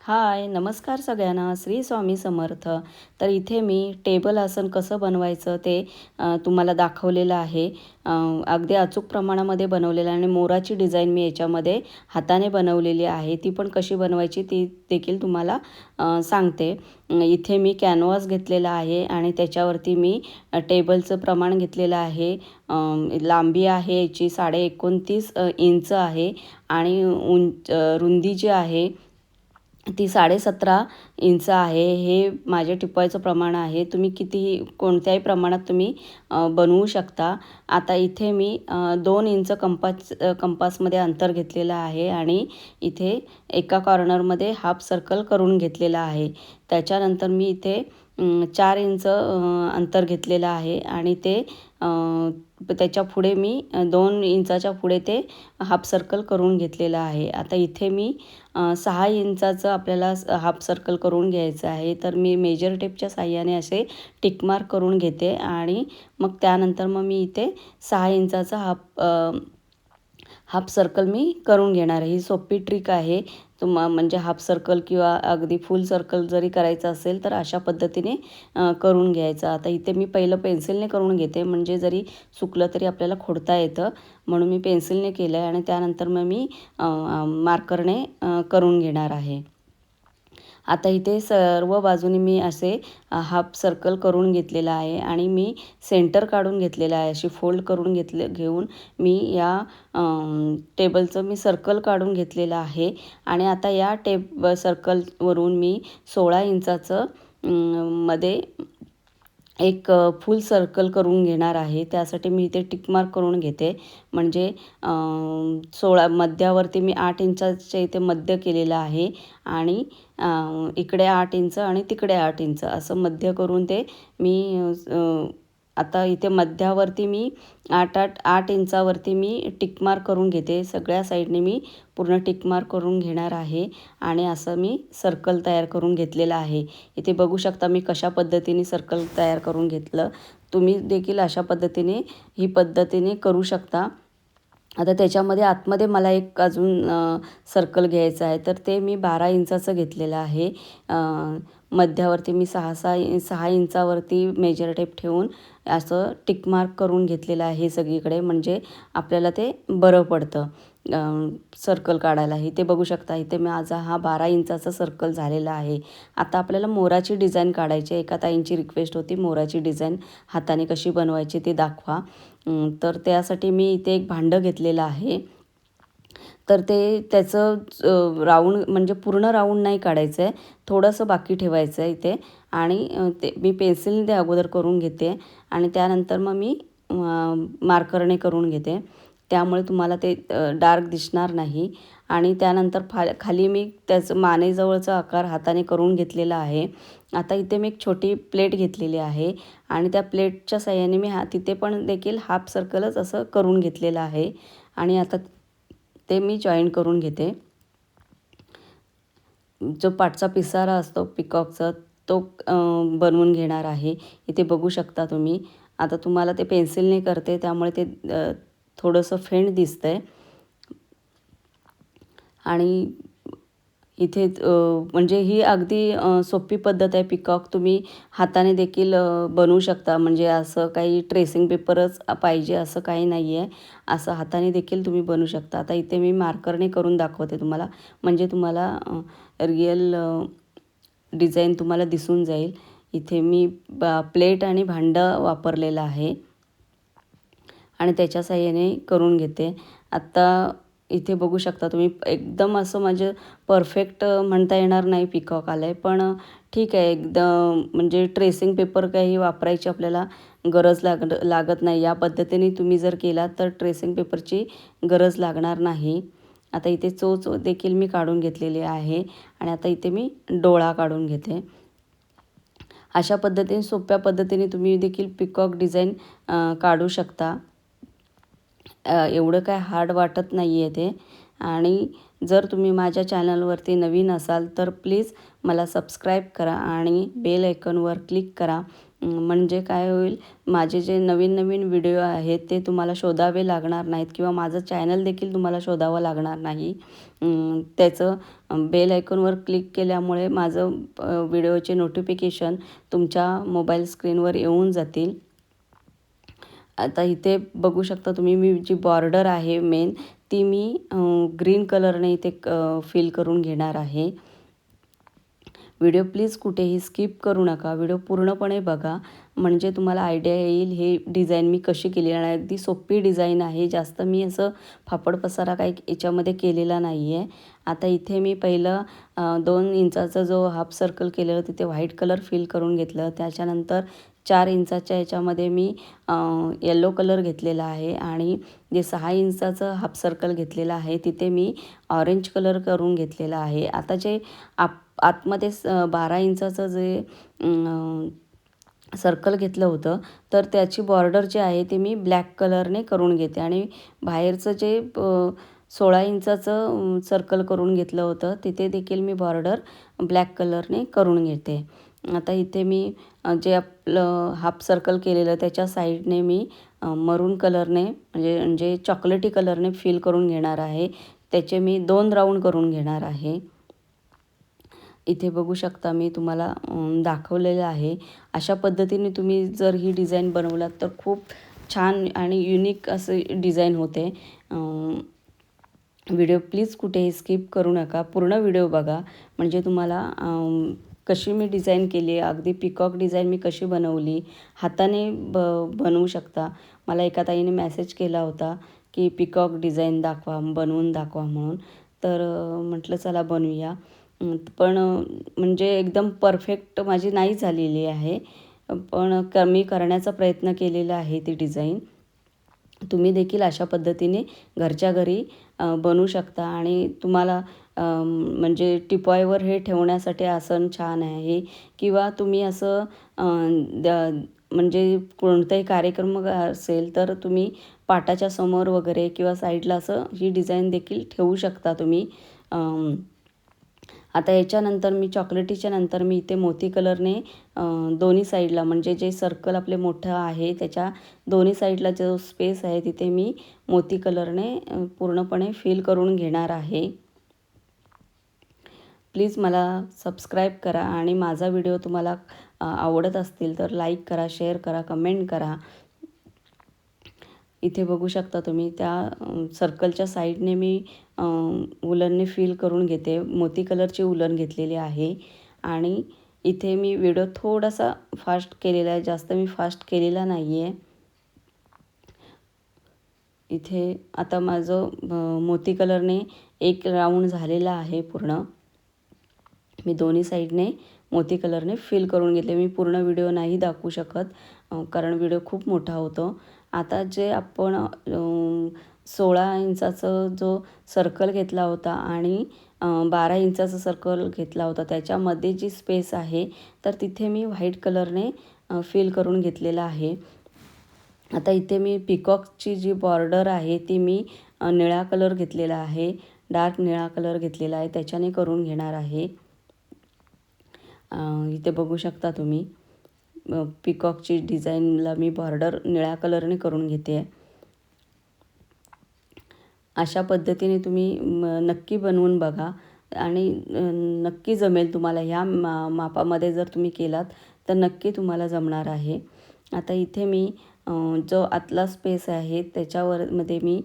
हाय, नमस्कार सगळ्यांना. श्री स्वामी समर्थ. तर इथे मी टेबल आसन कसं बनवायचं ते तुम्हाला दाखवलेलं आहे. अगदी अचूक प्रमाणामध्ये बनवलेलं आहे आणि मोराची डिझाईन मी याच्यामध्ये हाताने बनवलेली आहे. ती पण कशी बनवायची ती देखील तुम्हाला सांगते. इथे मी कॅनव्हास घेतलेला आहे आणि त्याच्यावरती मी टेबलचं प्रमाण घेतलेलं आहे. लांबी आहे याची 29.5 इंच आहे आणि रुंदी जी आहे ती 17.5 इंच आहे. हे माझे टिपायचं प्रमाण आहे. तुम्ही कितीही कोणत्याही प्रमाणात तुम्ही बनवू शकता. आता इथे मी 2 इंच कंपासमध्ये अंतर घेतलेलं आहे आणि इथे एका कॉर्नरमध्ये हाफ सर्कल करून घेतलेला आहे. त्याच्यानंतर मी इथे 4 इंच अंतर घेतलेलं आहे आणि ते त्याच्या पुढे मी 2 इंचाच्या पुढे ते हाफ सर्कल करून घेतलेलं आहे. आता इथे मी 6 इंचाचं आपल्याला हाफ सर्कल करून घ्यायचं आहे. तर मी मेजर टेपच्या साहाय्याने असे टिक मार्क करून घेते आणि मग त्यानंतर मग मी इथे 6 इंचाचा हाफ सर्कल मी करून घेणार आहे. ही सोपी ट्रिक आहे. म्हणजे हाफ सर्कल किंवा अगदी फुल सर्कल जरी करायचं असेल तर अशा पद्धतीने करून घ्यायचं. आता इथे मी पहिलं पेन्सिलने करून घेते, म्हणजे जरी चुकलं तरी आपल्याला खोडता येतं, म्हणून मी पेन्सिलने केलं आहे आणि त्यानंतर मग मी मार्करने करून घेणार आहे. आता इथे सर्व बाजूनी मी असे हाफ सर्कल करून घेतलेला आहे आणि मी सेंटर काढून घेतलेलं आहे. अशी फोल्ड करून घेऊन मी या टेबलचं मी सर्कल काढून घेतलेलं आहे आणि आता या सर्कलवरून मी 16 इंचाचं मध्ये एक फुल सर्कल करून घेणार आहे. त्यासाठी मी इथे टिक मार्क करून घेते. म्हणजे 16 मध्यावरती मी 8 इंचाच्या इथे मध्य केलेलं आहे आणि इकडे 8 इंच आणि तिकडे 8 इंच असं मध्य करून ते मी आता इथे मध्यावरती मी 8 इंचावरती मी टिक मार्क करून घेते. सगळ्या साईडने मी पूर्ण टिक मार्क करून घेणार आहे आणि असं मी सर्कल तयार करून घेतलेलं आहे. इथे बघू शकता मी कशा पद्धतीने सर्कल तयार करून घेतलं. तुम्ही देखील अशा पद्धतीने करू शकता. आता त्याच्यामध्ये आतमध्ये मला एक अजून सर्कल घ्यायचं आहे, तर ते मी 12 इंचाचं घेतलेलं आहे. मध्यावरती मी 6 इंचावरती मेजर टेप ठेवून असं टिक मार्क करून घेतलेलं आहे सगळीकडे, म्हणजे आपल्याला ते बरं पडतं सर्कल काढायला. इथे बघू शकता, इथे माझा हा 12 इंचाचा सर्कल झालेला आहे. आता आपल्याला मोराची डिझाईन काढायची आहे. एका ताईंची रिक्वेस्ट होती, मोराची डिझाईन हाताने कशी बनवायची ते दाखवा. तर त्यासाठी मी इथे एक भांडं घेतलेलं आहे. तर त्याचं राऊंड म्हणजे पूर्ण राऊंड नाही काढायचं आहे, थोडंसं बाकी ठेवायचं आहे इथे आणि ते मी पेन्सिलने ते अगोदर करून घेते आणि त्यानंतर मग मी मार्करने करून घेते. त्यामुळे तुम्हाला ते डार्क दिसणार नाही आणि त्यानंतर खाली मी त्याचं मानेजवळचा आकार हाताने करून घेतलेला आहे. आता इथे मी एक छोटी प्लेट घेतलेली आहे आणि त्या प्लेटच्या साहाय्याने मी तिथे पण देखील हाफ सर्कलच असं करून घेतलेलं आहे आणि आता ते मी जॉईन करून घेते. जो पाठचा पिसारा असतो पिकॉकचा तो बनवून घेणार आहे. इथे बघू शकता तुम्ही. आता तुम्हाला ते पेन्सिलने करते त्यामुळे ते थोडंसं फेंट दिसतंय आणि इथे म्हणजे ही अगदी सोपी पद्धत आहे. पिकॉक तुम्ही हाताने देखील बनवू शकता. म्हणजे असं काही ट्रेसिंग पेपरच पाहिजे असं काही नाही आहे. असं हाताने देखील तुम्ही बनवू शकता. आता इथे मी मार्करने करून दाखवते तुम्हाला, म्हणजे तुम्हाला रिअल डिझाईन तुम्हाला दिसून जाईल. इथे मी प्लेट आणि भांडं वापरलेलं आहे आणि त्याच्या साहाय्याने करून घेते. आता इथे बघू शकता तुम्ही, एकदम असं म्हणजे परफेक्ट म्हणता येणार नाही पिकॉक आलं आहे, पण ठीक आहे. एकदम म्हणजे ट्रेसिंग पेपर काही वापरायची आपल्याला गरज लागत नाही. या पद्धतीने तुम्ही जर केला तर ट्रेसिंग पेपरची गरज लागणार नाही. आता इथे चोच देखील मी काढून घेतलेली आहे आणि आता इथे मी डोळा काढून घेते. अशा पद्धतीने सोप्या पद्धतीने तुम्ही देखील पिकॉक डिझाईन काढू शकता. एवढं काय हार्ड वाटत नाही आहे ते. आणि जर तुम्ही माझ्या चॅनलवरती नवीन असाल तर प्लीज मला सबस्क्राईब करा आणि बेल आयकॉनवर क्लिक करा, म्हणजे काय होईल, माझे जे नवीन नवीन व्हिडिओ आहेत ते तुम्हाला शोधावे लागणार नाहीत किंवा माझं चॅनल देखील तुम्हाला शोधावं लागणार नाही. त्याचं बेल आयकॉनवर क्लिक केल्यामुळे माझं व्हिडिओचे नोटिफिकेशन तुमच्या मोबाईल स्क्रीनवर येऊन जातील. आता इथे बघू शकता तुम्ही, मी जी बॉर्डर आहे मेन ती मी ग्रीन कलरने इथे फिल करून घेणार आहे. व्हिडिओ प्लीज कुठेही स्किप करू नका, व्हिडिओ पूर्णपणे बघा म्हणजे तुम्हाला आयडिया येईल हे डिझाईन मी कशी केली आणि अगदी सोपी डिझाईन आहे. जास्त मी असं फापड पसारा काही याच्यामध्ये केलेला नाही आहे. आता इथे मी पहिलं 2 इंचाचा जो हाफ सर्कल केलेलं तिथे व्हाईट कलर फिल करून घेतलं. त्याच्यानंतर 4 इंचाच्या याच्यामध्ये मी येलो कलर घेतलेला आहे आणि जे 6 इंचाचं हाफ सर्कल घेतलेलं आहे तिथे मी ऑरेंज कलर करून घेतलेला आहे. आता जे आतमध्ये 12 इंचाचं जे सर्कल घेतलं होतं तर त्याची बॉर्डर जे आहे ते मी ब्लॅक कलरने करून घेते आणि बाहेरचं जे 16 इंचाचं सर्कल करून घेतलं होतं तिथे देखील मी बॉर्डर ब्लॅक कलरने करून घेते. आता इथे मी जे आपलं हाफ सर्कल केलेलं त्याच्या साईडने मी मरून कलरने म्हणजे चॉकलेटी कलरने फिल करून घेणार आहे. त्याचे मी 2 राऊंड करून घेणार आहे. इथे बघू शकता मी तुम्हाला दाखवलेलं आहे. अशा पद्धतीने तुम्ही जर ही डिझाईन बनवलात तर खूप छान आणि युनिक असे डिझाईन होते. व्हिडिओ प्लीज कुठेही स्किप करू नका, पूर्ण व्हिडिओ बघा म्हणजे तुम्हाला कशी मी डिझाईन केली आहे, अगदी पिकॉक डिझाईन मी कशी बनवली, हाताने बनवू शकता. मला एका ताईने मेसेज केला होता की पिकॉक डिझाईन दाखवा, बनवून दाखवा म्हणून. तर म्हटलं चला बनवूया. पण म्हणजे एकदम परफेक्ट माझी नाही झालेली आहे, पण मी करण्याचा प्रयत्न केलेला आहे ती डिझाईन. तुम्ही देखील अशा पद्धतीने घरच्या घरी बनवू शकता आणि तुम्हाला म्हणजे टिपॉयवर हे ठेवण्यासाठी आसन छान आहे किंवा तुम्ही असं म्हणजे कोणताही कार्यक्रम असेल तर तुम्ही पाटाच्या समोर वगैरे किंवा साईडला असं ही डिझाईन देखील ठेवू शकता तुम्ही. आता याच्यानंतर मी चॉकलेटीच्या नंतर मी इथे मोती कलरने दोन्ही साईडला म्हणजे जे सर्कल आपले मोठं आहे त्याच्या दोन्ही साईडला जो स्पेस आहे तिथे मी मोती कलरने पूर्णपणे फिल करून घेणार आहे. प्लीज मला सबस्क्राईब करा आणि माझा व्हिडिओ तुम्हाला आवडत असतील तर लाईक करा, शेअर करा, कमेंट करा. इथे बघू शकता तुम्ही त्या सर्कलच्या साईडने मी उलनने फिल करून घेते. मोती कलरची उलन घेतलेली आहे आणि इथे मी व्हिडिओ थोडासा फास्ट केलेला आहे, जास्त मी फास्ट केलेला नाही आहे. इथे आता माझं मोती कलरने एक राऊंड झालेला आहे पूर्ण. मी दोन्ही साईडने मोती कलरने फिल करून घेतले. मी पूर्ण व्हिडिओ नाही दाखवू शकत कारण व्हिडिओ खूप मोठा होतो. आता जे आपण 16 इंचाचं जो सर्कल घेतला होता आणि 12 इंचाचा सर्कल घेतला होता त्याच्यामध्ये जी स्पेस आहे तर तिथे मी व्हाईट कलरने फिल करून घेतलेला आहे. आता इथे मी पिकॉकची जी बॉर्डर आहे ती मी निळा कलर घेतलेला आहे, डार्क निळा कलर घेतलेला आहे त्याच्याने करून घेणार आहे. इथे बघू शकता तुम्ही पिकॉकची डिझाईनला मी बॉर्डर निळ्या कलरने करून घेते आहे. अशा पद्धतीने तुम्ही नक्की बनवून बघा आणि नक्की जमेल तुम्हाला. ह्या मापामध्ये जर तुम्ही केलात तर नक्की तुम्हाला जमणार आहे. आता इथे मी जो आतला स्पेस आहे त्याच्यावरमध्ये मी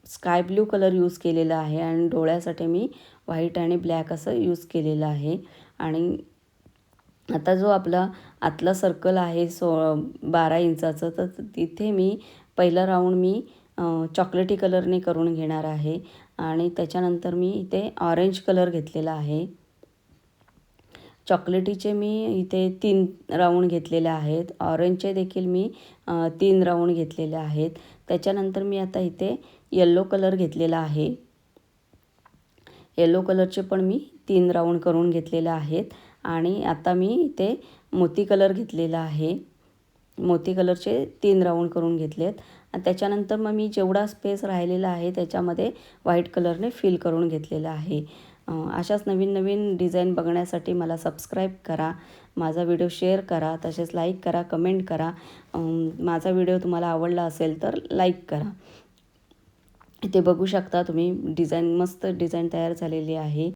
स्काय ब्ल्यू कलर यूज केलेला आहे आणि डोळ्यासाठी मी व्हाईट आणि ब्लॅक असं यूज केलेलं आहे. आणि आता जो आपला आतला सर्कल आहे 12 इंचाचं तर तिथे मी पहिला राऊंड मी चॉकलेटी कलरने करून घेणार आहे आणि त्याच्यानंतर मी इथे ऑरेंज कलर घेतलेला आहे. चॉकलेटीचे मी इथे 3 राऊंड घेतलेले आहेत, ऑरेंजचे देखील मी 3 राऊंड घेतलेले आहेत. त्याच्यानंतर मी आता इथे येलो कलर घेतलेला आहे. येलो कलरचे पण मी 3 राऊंड करून घेतलेले आहेत आणि आता मी इथे मोती कलर घेतलेला आहे. मोती कलरचे 3 राऊंड करून घेतलेत आणि त्याच्यानंतर मग मी जेवढा स्पेस राहिलेला आहे त्याच्यामध्ये व्हाईट कलरने फिल करून घेतलेला आहे. अशाच नवीन नवीन डिझाईन बघण्यासाठी मला सबस्क्राईब करा, माझा व्हिडिओ शेअर करा, तसेच लाईक करा, कमेंट करा. माझा व्हिडिओ तुम्हाला आवडला असेल तर लाईक करा. इथे बघू शकता तुम्ही डिझाईन, मस्त डिझाईन तयार झालेली आहे.